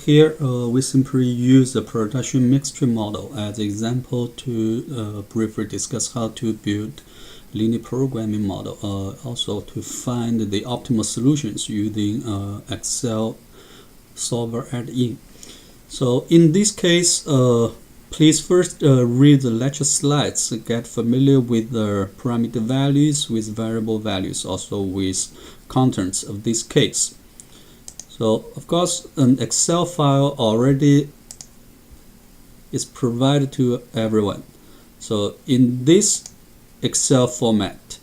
here we simply use the production mixture model as an example to briefly discuss how to build linear programming model, also to find the optimal solutions using Excel solver add-in. So in this case, please first read the lecture slides, get familiar with the parameter values, with variable values, also with contents of this case. So of course an Excel file already is provided to everyone. So in this Excel format,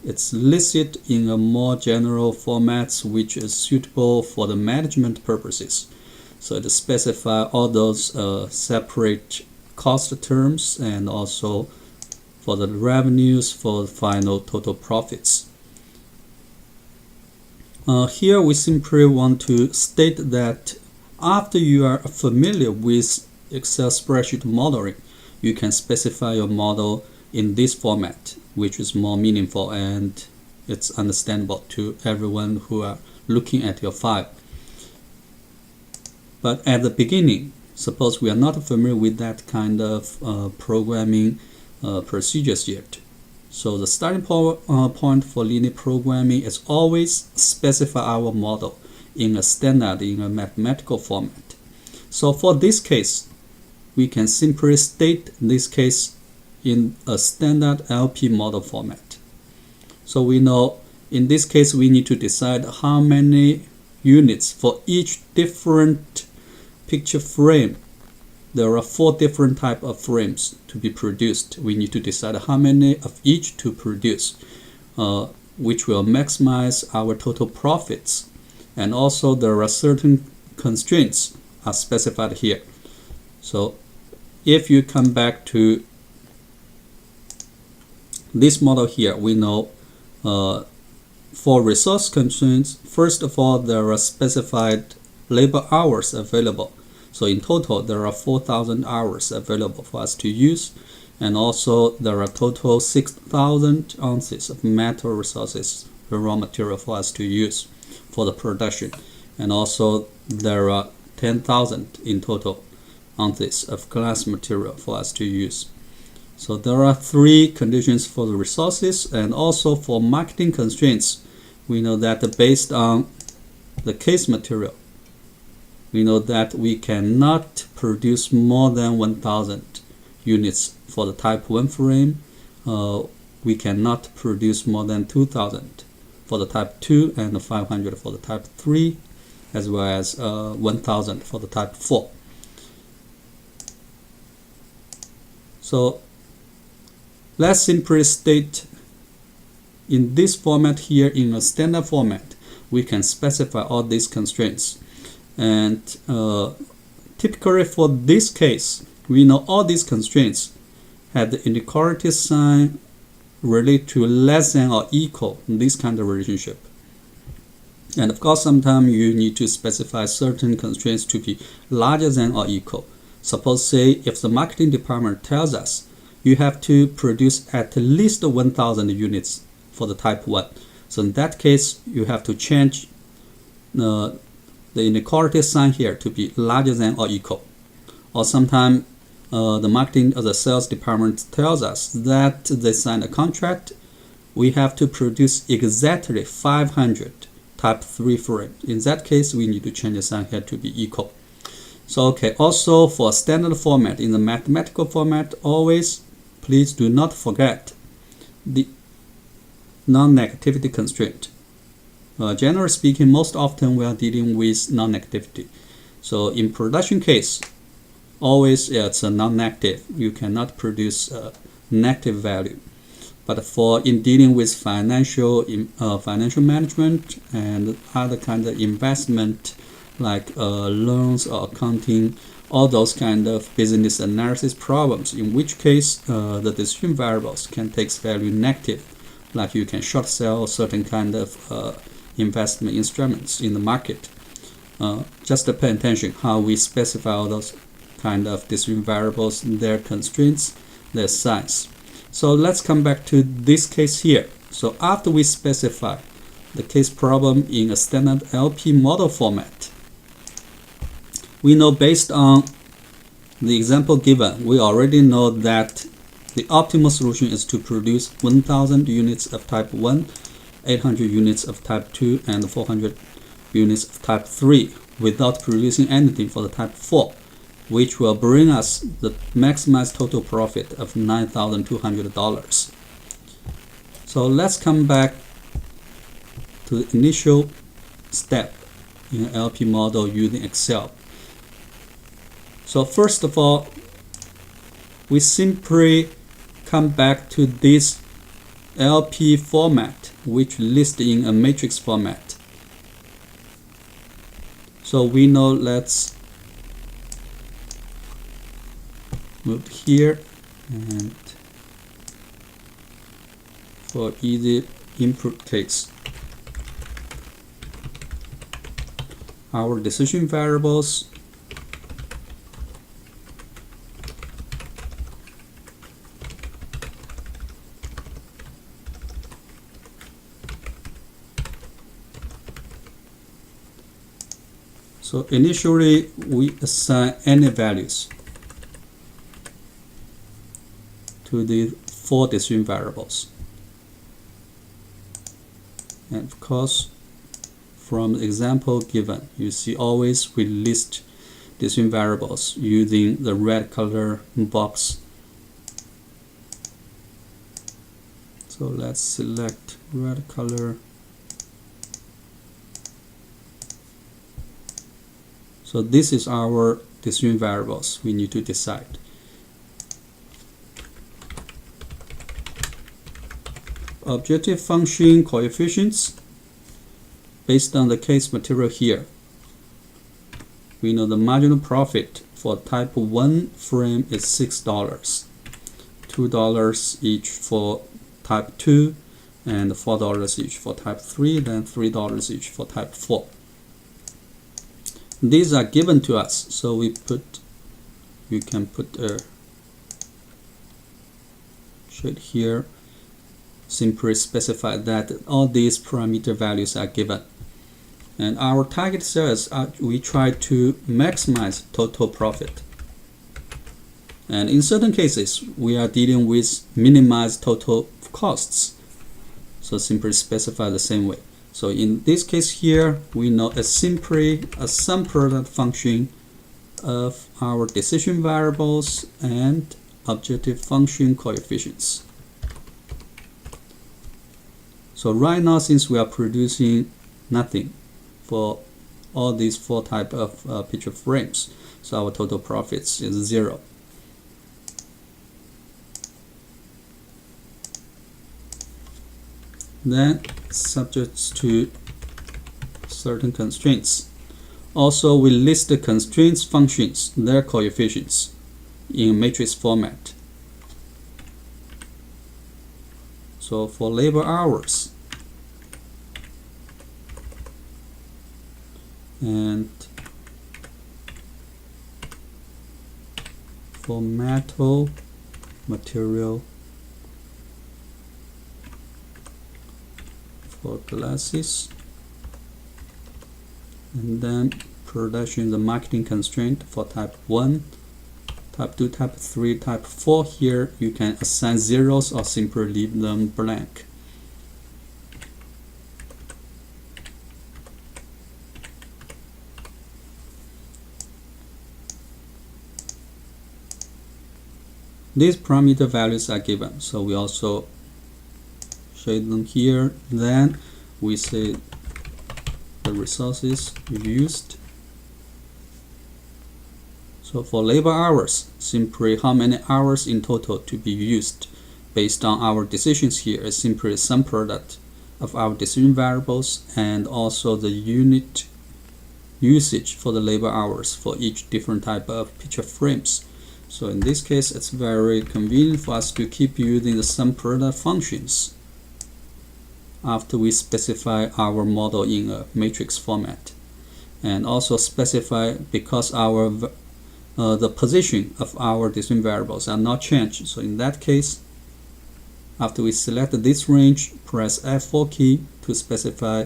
it's listed in a more general format which is suitable for the management purposes. So it specifies all those separate cost terms and also for the revenues for the final total profits. Here we simply want to state that after you are familiar with Excel spreadsheet modeling, you can specify your model in this format, which is more meaningful and it's understandable to everyone who are looking at your file. But at the beginning, suppose we are not familiar with that kind of programming procedures yet. So the starting point for linear programming is always specify our model in a standard, in a mathematical format. So for this case, we can simply state this case in a standard LP model format. So we know in this case we need to decide how many units for each different picture frame. There are 4 different types of frames to be produced. We need to decide how many of each to produce, which will maximize our total profits. And also there are certain constraints are specified here. So if you come back to this model here, we know for resource constraints, first of all, there are specified labor hours available. So in total, there are 4,000 hours available for us to use. And also there are total 6,000 ounces of metal resources, the raw material for us to use for the production. And also there are 10,000 in total ounces of glass material for us to use. So there are 3 conditions for the resources, and also for marketing constraints, we know that based on the case material, we know that we cannot produce more than 1,000 units for the type 1 frame. We cannot produce more than 2,000 for the type 2 and 500 for the type 3, as well as 1,000 for the type 4. So let's simply state in this format here, in a standard format, we can specify all these constraints. And typically for this case, we know all these constraints have the inequality sign related to less than or equal, this kind of relationship. And of course, sometimes you need to specify certain constraints to be larger than or equal. Suppose, say, if the marketing department tells us you have to produce at least 1,000 units for the type 1. So in that case, you have to change the inequality sign here to be larger than or equal. Or sometimes the marketing or the sales department tells us that they sign a contract, we have to produce exactly 500 type 3 frames. In that case, we need to change the sign here to be equal. So okay, also for standard format, in the mathematical format, always please do not forget the non-negativity constraint. Generally speaking, most often we are dealing with non-negativity. So in production case, always it's a non-negative. You cannot produce a negative value. But for in dealing with financial management and other kind of investment like loans or accounting, all those kind of business analysis problems, in which case the decision variables can take value negative, like you can short sell certain kind of investment instruments in the market. Just to pay attention how we specify all those kind of decision variables, their constraints, their size. So let's come back to this case here. So after we specify the case problem in a standard LP model format, We know based on the example given, we already know that the optimal solution is to produce 1000 units of type 1, 800 units of type 2, and 400 units of type 3 without producing anything for the type 4, which will bring us the maximized total profit of $9,200. So let's come back to the initial step in an LP model using Excel. So first of all, we simply come back to this LP format, which lists in a matrix format. So we know, let's move here, and for easy input case, our decision variables So initially, we assign any values to the 4 decision variables. And of course, from the example given, you see always we list decision variables using the red color box. So let's select red color. So this is our decision variables we need to decide. Objective function coefficients, based on the case material here, we know the marginal profit for type 1 frame is $6, $2 each for type 2, and $4 each for type 3, then $3 each for type 4. These are given to us, so you can put a shade here, simply specify that all these parameter values are given. And our target sales, we try to maximize total profit. And in certain cases, we are dealing with minimized total costs. So simply specify the same way. So in this case here, we know it's simply a sum product function of our decision variables and objective function coefficients. So right now, since we are producing nothing for all these 4 type of picture frames, so our total profits is 0. Then subject to certain constraints. Also, we list the constraints functions, their coefficients, in matrix format. So for labor hours and for metal material, for glasses, and then production, the marketing constraint for type 1, type 2, type 3, type 4. Here you can assign zeros or simply leave them blank. These parameter values are given, so we also shade them here. Then we say the resources used. So for labor hours, simply how many hours in total to be used based on our decisions here is simply sum product of our decision variables and also the unit usage for the labor hours for each different type of picture frames. So in this case, it's very convenient for us to keep using the sum product functions after we specify our model in a matrix format, and also specify, because our the position of our decision variables are not changed. So in that case, after we select this range, press F4 key to specify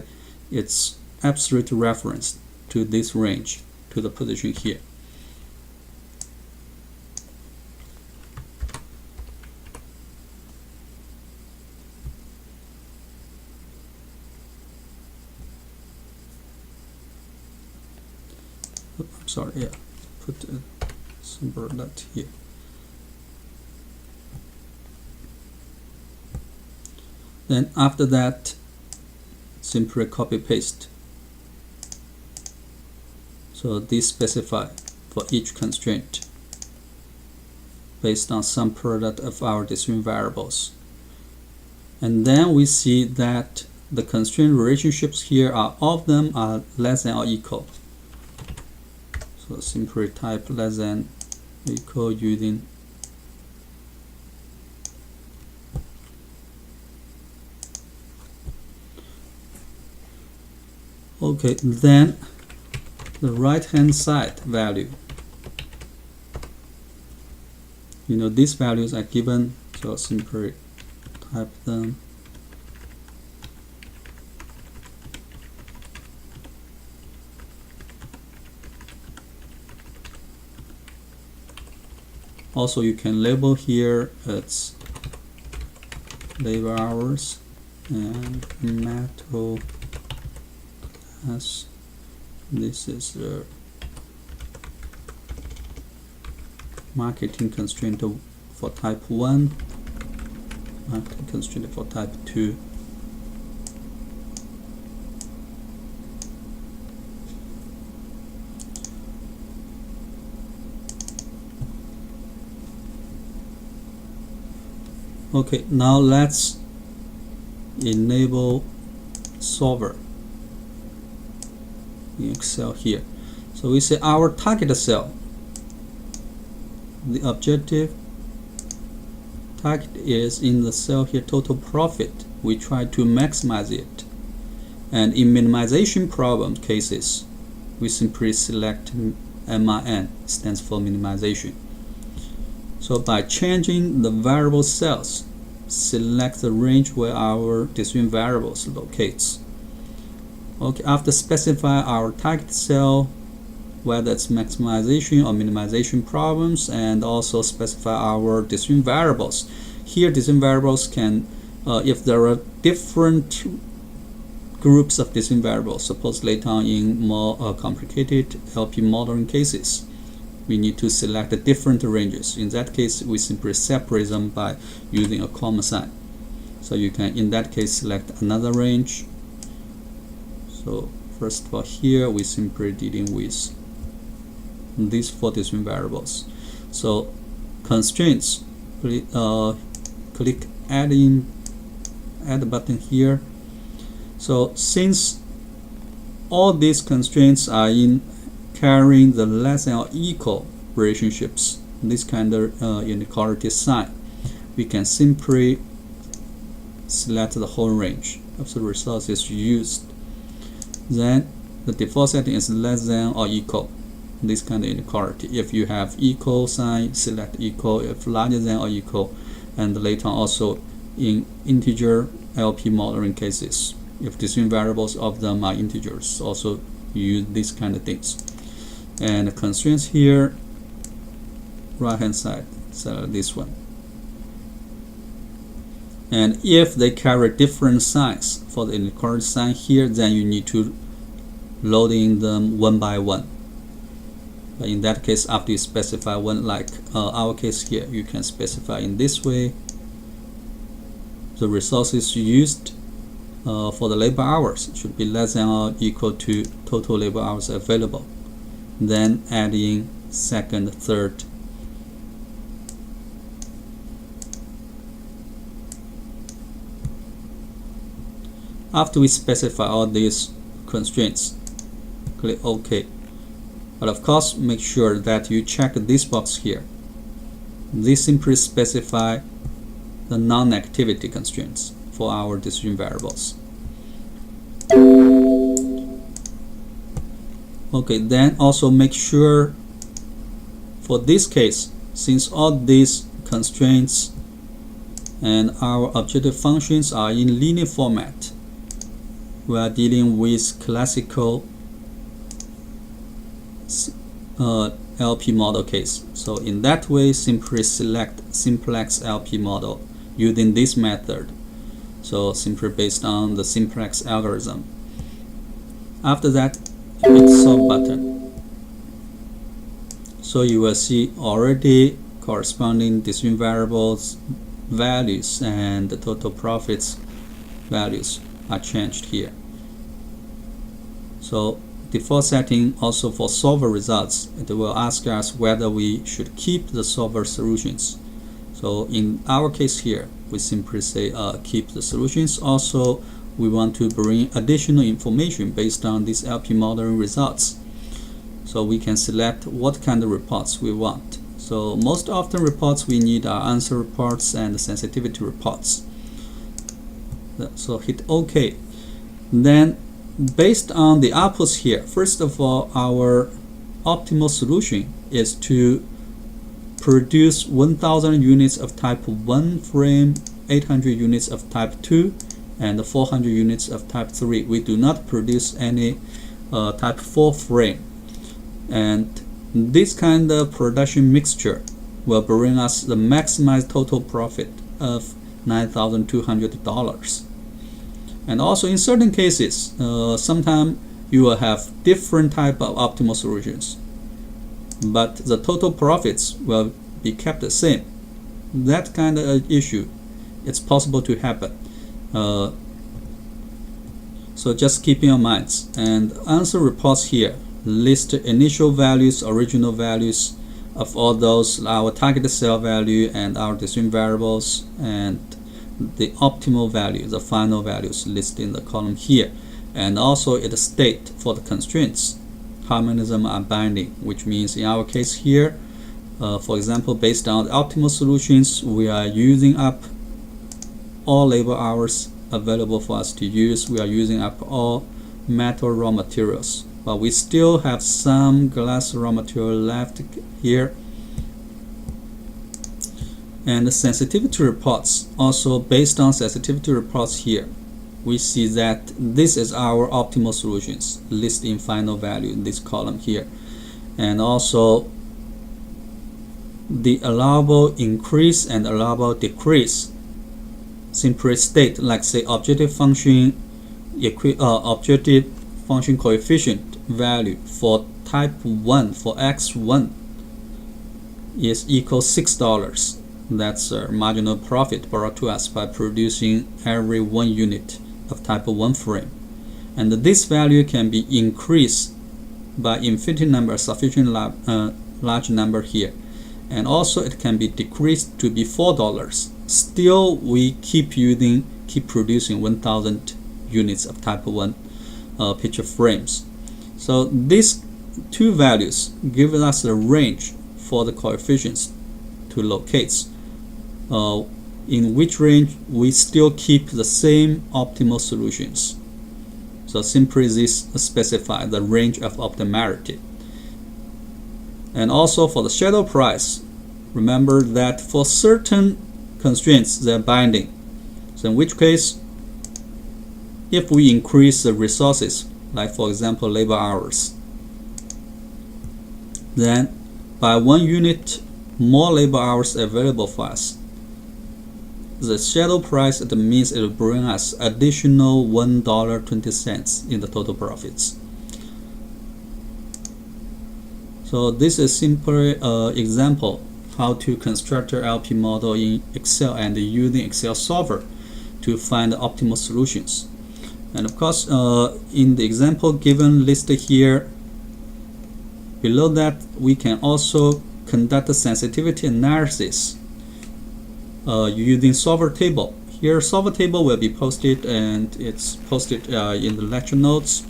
its absolute reference to this range to the position here. I'm sorry, yeah, put a symbol that here. Then after that, simply copy paste. So this specify for each constraint based on some product of our decision variables. And then we see that the constraint relationships here are all of them are less than or equal. So simply type less than or equal using okay, then the right hand side value, these values are given, so simply type them. Also, you can label here it's labor hours and metal class. This is the marketing constraint for type 1, marketing constraint for type 2. Okay, now let's enable solver in Excel here. So we say our target cell, the objective target is in the cell here, total profit. We try to maximize it. And in minimization problem cases, we simply select MIN, stands for minimization. So by changing the variable cells, select the range where our decision variables locates. Okay, after specify our target cell, whether it's maximization or minimization problems, and also specify our decision variables. Here, decision variables can, if there are different groups of decision variables, suppose later on in more complicated LP modeling cases, we need to select the different ranges. In that case, we simply separate them by using a comma sign. So you can, in that case, select another range. So first of all, here we simply dealing with these 4 decision variables. So constraints, click add button here. So since all these constraints are in carrying the less than or equal relationships, this kind of inequality sign, we can simply select the whole range of the resources used. Then the default setting is less than or equal, this kind of inequality. If you have equal sign, select equal. If larger than or equal, and later on also in integer LP modeling cases, if decision variables of them are integers, also use these kind of things. And the constraints here, right hand side, select this one. And if they carry different signs for the inequality sign here, then you need to load in them one by one. But in that case, after you specify one, like our case here, you can specify in this way the resources used for the labor hours should be less than or equal to total labor hours available. Then add in second, third. After we specify all these constraints, click OK. But of course, make sure that you check this box here. This simply specify the non-activity constraints for our decision variables. Okay, then also make sure for this case, since all these constraints and our objective functions are in linear format, we are dealing with classical LP model case. So in that way, simply select simplex LP model using this method. So simply based on the simplex algorithm. After that, hit solve button. So you will see already corresponding decision variables values and the total profits values are changed here. So default setting also for solver results, it will ask us whether we should keep the solver solutions. So in our case here, we simply say keep the solutions. Also, we want to bring additional information based on these LP modeling results. So we can select what kind of reports we want. So most often reports we need are answer reports and sensitivity reports. So hit OK. Then based on the outputs here, first of all, our optimal solution is to produce 1000 units of type 1 frame, 800 units of type 2, and 400 units of type 3. We do not produce any type 4 frame. And this kind of production mixture will bring us the maximized total profit of $9,200. And also in certain cases, sometimes you will have different type of optimal solutions, but the total profits will be kept the same. That kind of issue, it's possible to happen. So just keep in mind. And answer reports here list initial values, original values of all those, our target cell value and our decision variables, and the optimal value, the final values listed in the column here. And also it states for the constraints how many of them are binding, which means in our case here, for example, based on the optimal solutions, we are using up all labor hours available for us to use. We are using up all metal raw materials, but we still have some glass raw material left here. And the sensitivity reports, also based on sensitivity reports here, we see that this is our optimal solutions listed in final value in this column here. And also the allowable increase and allowable decrease simply state, like say objective function coefficient value for type 1 for x1 is equal $6. That's a marginal profit brought to us by producing every 1 unit of type 1 frame. And this value can be increased by infinite number, sufficient large number here. And also it can be decreased to be $4. Still, we keep producing 1000 units of type 1 picture frames. So these two values give us a range for the coefficients to locate, in which range we still keep the same optimal solutions. So simply this specifies the range of optimality. And also for the shadow price, remember that for certain constraints they're binding. So in which case, if we increase the resources, like for example labor hours, then by 1 unit more labor hours available for us, the shadow price, it means it will bring us additional $1.20 in the total profits. So this is simply an example how to construct an LP model in Excel and using Excel solver to find the optimal solutions. And of course, in the example given listed here, below that we can also conduct a sensitivity analysis using solver table. Here solver table will be posted, and it's posted in the lecture notes.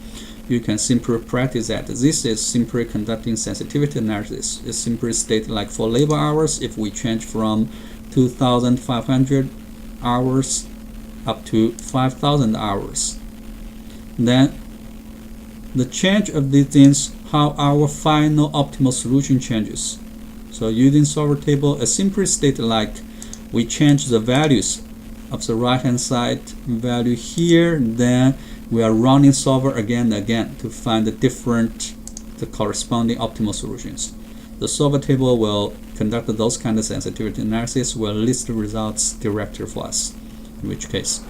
You can simply practice that. This is simply conducting sensitivity analysis. It simply states like for labor hours, if we change from 2,500 hours up to 5,000 hours, then the change of these things, how our final optimal solution changes. So using solver table, a simple state like we change the values of the right hand side value here, then we are running solver again and again to find the different the corresponding optimal solutions. The solver table will conduct those kind of sensitivity analysis, will list the results directly for us, in which case